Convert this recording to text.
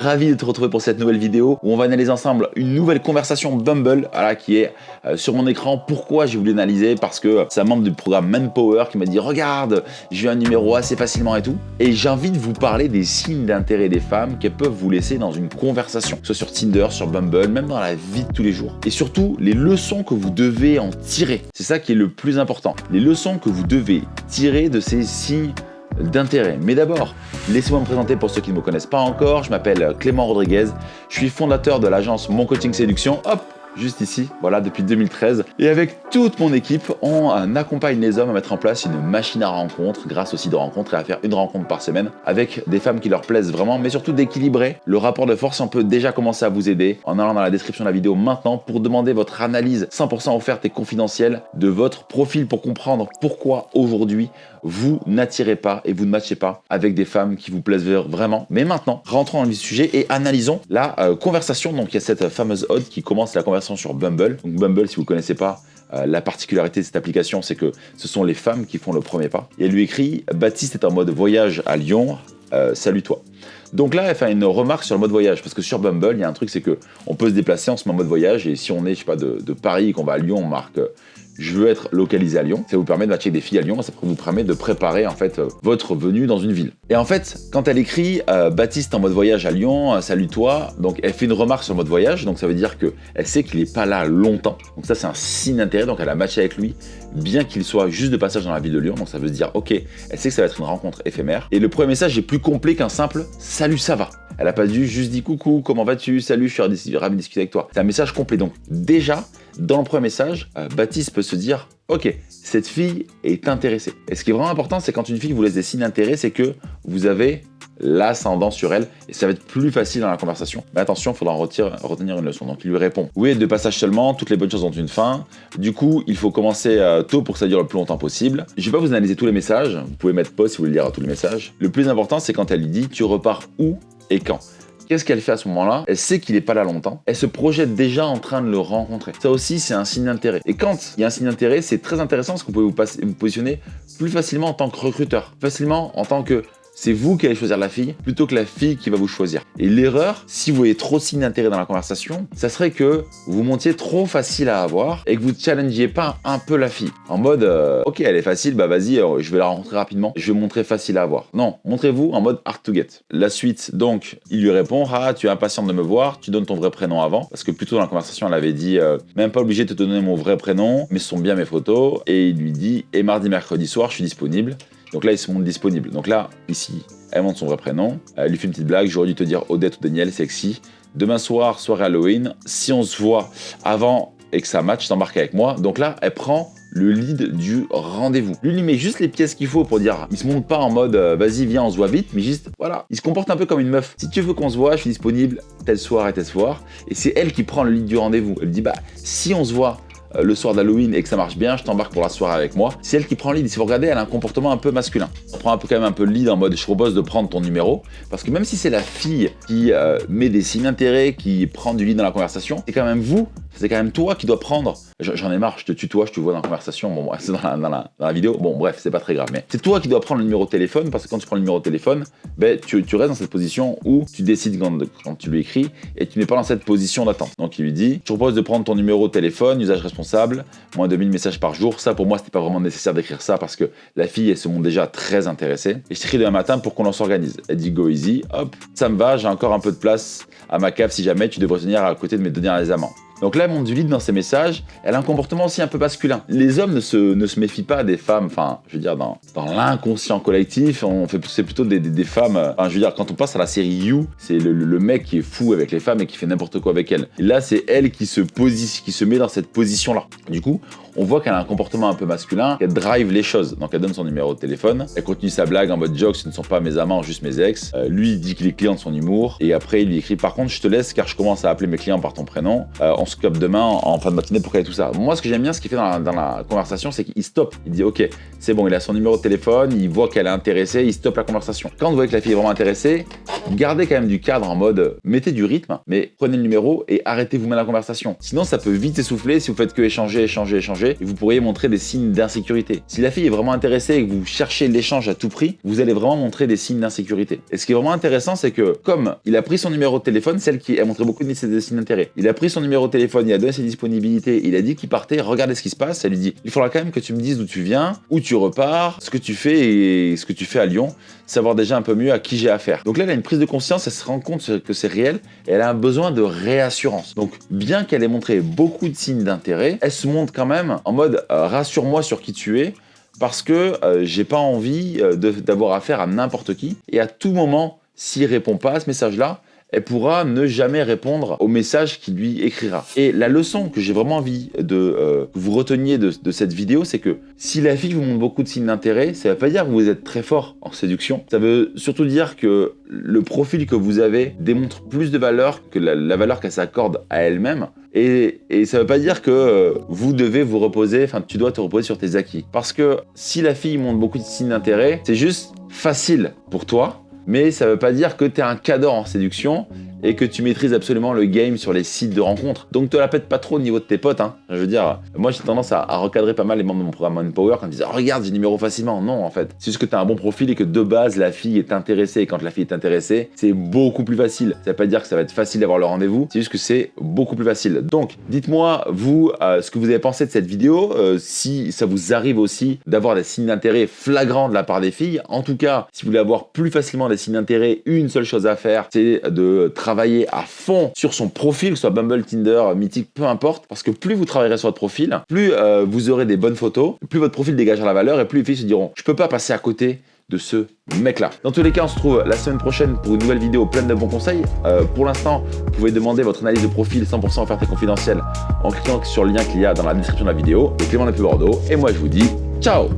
ravi de te retrouver pour cette nouvelle vidéo où on va analyser ensemble une nouvelle conversation Bumble qui est sur mon écran. Pourquoi j'ai voulu l'analyser? Parce que c'est un membre du programme Manpower qui m'a dit regarde, j'ai eu un numéro assez facilement et tout. Et j'ai envie de vous parler des signes d'intérêt des femmes qu'elles peuvent vous laisser dans une conversation, que ce soit sur Tinder, sur Bumble, même dans la vie de tous les jours. Et surtout, les leçons que vous devez en tirer. C'est ça qui est le plus important. Les leçons que vous devez tirer de ces signes d'intérêt. Mais d'abord, laissez-moi me présenter pour ceux qui ne me connaissent pas encore. Je m'appelle Clément Rodriguez. Je suis fondateur de l'agence Mon Coaching Séduction. Hop, juste ici, voilà, depuis 2013. Et avec toute mon équipe, on accompagne les hommes à mettre en place une machine à rencontres grâce au site de rencontres et à faire une rencontre par semaine avec des femmes qui leur plaisent vraiment, mais surtout d'équilibrer le rapport de force. On peut déjà commencer à vous aider en allant dans la description de la vidéo maintenant pour demander votre analyse 100% offerte et confidentielle de votre profil pour comprendre pourquoi aujourd'hui vous n'attirez pas et vous ne matchez pas avec des femmes qui vous plaisent vraiment. Mais maintenant, rentrons dans le vif du sujet et analysons la conversation. Donc il y a cette fameuse ode qui commence la conversation sur Bumble. Donc Bumble, si vous ne connaissez pas, la particularité de cette application, c'est que ce sont les femmes qui font le premier pas. Et elle lui écrit « Baptiste est en mode voyage à Lyon, salue-toi ». Donc là, elle fait une remarque sur le mode voyage, parce que sur Bumble, il y a un truc, c'est que on peut se déplacer, on se met en mode voyage, et si on est, je sais pas, de Paris et qu'on va à Lyon, on marque je veux être localisé à Lyon. Ça vous permet de matcher des filles à Lyon, ça vous permet de préparer en fait votre venue dans une ville. Et en fait, quand elle écrit Baptiste en mode voyage à Lyon, salue-toi, donc elle fait une remarque sur le mode voyage, donc ça veut dire que elle sait qu'il n'est pas là longtemps. Donc ça, c'est un signe d'intérêt, donc elle a matché avec lui, bien qu'il soit juste de passage dans la ville de Lyon. Donc ça veut dire, ok, elle sait que ça va être une rencontre éphémère. Et le premier message est plus complet qu'un simple salut, ça va. Elle n'a pas dû juste dire coucou, comment vas-tu, salut, je suis ravi de discuter avec toi. C'est un message complet. Donc déjà, dans le premier message, Baptiste peut se dire ok, cette fille est intéressée. Et ce qui est vraiment important, c'est quand une fille vous laisse des signes d'intérêt, c'est que vous avez l'ascendant sur elle et ça va être plus facile dans la conversation. Mais attention, il faudra retenir une leçon. Donc il lui répond oui, de passage seulement, toutes les bonnes choses ont une fin. Du coup, il faut commencer tôt pour que ça dure le plus longtemps possible. Je vais pas vous analyser tous les messages. Vous pouvez mettre pause si vous voulez lire tous les messages. Le plus important, c'est quand elle lui dit tu repars où et quand. Qu'est-ce qu'elle fait à ce moment-là? Elle sait qu'il n'est pas là longtemps. Elle se projette déjà en train de le rencontrer. Ça aussi, c'est un signe d'intérêt. Et quand il y a un signe d'intérêt, c'est très intéressant parce que vous pouvez vous positionner plus facilement en tant que recruteur. Facilement en tant que c'est vous qui allez choisir la fille plutôt que la fille qui va vous choisir. Et l'erreur, si vous voyez trop de signes d'intérêt dans la conversation, ça serait que vous montiez trop facile à avoir et que vous ne challengiez pas un peu la fille. En mode, ok, elle est facile, bah vas-y, je vais la rencontrer rapidement, je vais montrer facile à avoir. Non, montrez-vous en mode hard to get. La suite, donc, il lui répond, ah, tu es impatiente de me voir, tu donnes ton vrai prénom avant. Parce que plutôt dans la conversation, elle avait dit, même pas obligé de te donner mon vrai prénom, mais ce sont bien mes photos. Et il lui dit, et mardi, mercredi soir, je suis disponible. Donc là, il se montre disponible. Donc là, ici, elle montre son vrai prénom. Elle lui fait une petite blague. J'aurais dû te dire Odette ou Daniel, sexy. Demain soir, soirée Halloween. Si on se voit avant et que ça match, t'embarques avec moi. Donc là, elle prend le lead du rendez-vous. Lui met juste les pièces qu'il faut pour dire, il se monte pas en mode vas-y, viens, on se voit vite, mais juste, voilà. Il se comporte un peu comme une meuf. Si tu veux qu'on se voit, je suis disponible tel soir et tel soir. Et c'est elle qui prend le lead du rendez-vous. Elle dit, bah, si on se voit le soir d'Halloween et que ça marche bien, je t'embarque pour la soirée avec moi. C'est elle qui prend le lead. Si vous regardez, elle a un comportement un peu masculin. On prend quand même un peu le lead en mode je propose de prendre ton numéro. Parce que même si c'est la fille qui met des signes d'intérêt, qui prend du lead dans la conversation, c'est quand même vous, c'est quand même toi qui dois prendre. J'en ai marre, je te tutoie, je te vois dans la conversation. Bon, bref, c'est dans la vidéo. Bon, bref, c'est pas très grave. Mais c'est toi qui dois prendre le numéro de téléphone parce que quand tu prends le numéro de téléphone, ben, tu restes dans cette position où tu décides quand tu lui écris et tu n'es pas dans cette position d'attente. Donc il lui dit, je propose de prendre ton numéro de téléphone, usage responsable, moins de 1000 messages par jour. Ça, pour moi, c'était pas vraiment nécessaire d'écrire ça parce que la fille, elle se montre déjà très intéressée. Et je t'écris demain matin pour qu'on en s'organise. Elle dit go easy, hop, ça me va, j'ai encore un peu de place à ma cave si jamais tu devrais tenir à côté de mes deux derniers amants. Donc là, elle montre du lead dans ses messages. Elle a un comportement aussi un peu masculin. Les hommes ne se méfient pas des femmes, enfin, je veux dire, dans l'inconscient collectif, c'est plutôt des femmes. Enfin, je veux dire, quand on passe à la série You, c'est le mec qui est fou avec les femmes et qui fait n'importe quoi avec elles. Et là, c'est elle qui se met dans cette position-là. Du coup, on voit qu'elle a un comportement un peu masculin, qu'elle drive les choses. Donc elle donne son numéro de téléphone, elle continue sa blague en mode joke, ce ne sont pas mes amants, juste mes ex. Lui, il dit qu'il est client de son humour. Et après, il lui écrit, par contre, je te laisse car je commence à appeler mes clients par ton prénom. On se capte demain en fin de matinée pour caler tout ça. Moi, ce que j'aime bien, ce qu'il fait dans la conversation, c'est qu'il stoppe. Il dit ok, c'est bon, il a son numéro de téléphone, il voit qu'elle est intéressée, il stoppe la conversation. Quand vous voyez que la fille est vraiment intéressée, gardez quand même du cadre en mode mettez du rythme, mais prenez le numéro et arrêtez vous-même la conversation. Sinon, ça peut vite s'essouffler si vous faites que échanger, et vous pourriez montrer des signes d'insécurité. Si la fille est vraiment intéressée et que vous cherchez l'échange à tout prix, vous allez vraiment montrer des signes d'insécurité. Et ce qui est vraiment intéressant, c'est que comme il a pris son numéro de téléphone, celle qui a montré beaucoup de signes d'intérêt, il a pris son numéro de téléphone, il a donné ses disponibilités, il a dit qu'il partait, regardez ce qui se passe, elle lui dit il faudra quand même que tu me dises d'où tu viens, où tu repars, ce que tu fais et ce que tu fais à Lyon, savoir déjà un peu mieux à qui j'ai affaire. Donc là, elle a une prise de conscience, elle se rend compte que c'est réel et elle a un besoin de réassurance. Donc bien qu'elle ait montré beaucoup de signes d'intérêt, elle se montre quand même en mode rassure-moi sur qui tu es parce que j'ai pas envie d'avoir affaire à n'importe qui et à tout moment, s'il répond pas à ce message-là, elle pourra ne jamais répondre au message qu'il lui écrira. Et la leçon que j'ai vraiment envie que vous reteniez de cette vidéo, c'est que si la fille vous montre beaucoup de signes d'intérêt, ça ne veut pas dire que vous êtes très fort en séduction. Ça veut surtout dire que le profil que vous avez démontre plus de valeur que la valeur qu'elle s'accorde à elle-même. Et ça ne veut pas dire que vous devez vous reposer, enfin tu dois te reposer sur tes acquis. Parce que si la fille montre beaucoup de signes d'intérêt, c'est juste facile pour toi. Mais ça ne veut pas dire que tu es un cador en séduction et que tu maîtrises absolument le game sur les sites de rencontres. Donc te la pète pas trop au niveau de tes potes. Je veux dire, moi j'ai tendance à recadrer pas mal les membres de mon programme Manpower quand ils disent « Regarde, j'ai le numéro facilement ». Non, en fait. C'est juste que tu as un bon profil et que de base, la fille est intéressée. Et quand la fille est intéressée, c'est beaucoup plus facile. Ça veut pas dire que ça va être facile d'avoir le rendez-vous, c'est juste que c'est beaucoup plus facile. Donc, dites-moi, vous, ce que vous avez pensé de cette vidéo, si ça vous arrive aussi d'avoir des signes d'intérêt flagrants de la part des filles. En tout cas, si vous voulez avoir plus facilement des signes d'intérêt, une seule chose à faire, c'est de travailler à fond sur son profil, que ce soit Bumble, Tinder, Mythique, peu importe, parce que plus vous travaillerez sur votre profil, plus vous aurez des bonnes photos, plus votre profil dégagera la valeur et plus les filles se diront je peux pas passer à côté de ce mec-là. Dans tous les cas, on se retrouve la semaine prochaine pour une nouvelle vidéo pleine de bons conseils. Pour l'instant, vous pouvez demander votre analyse de profil 100% offerte et confidentielle en cliquant sur le lien qu'il y a dans la description de la vidéo. C'est Clément Bordeaux et moi je vous dis ciao.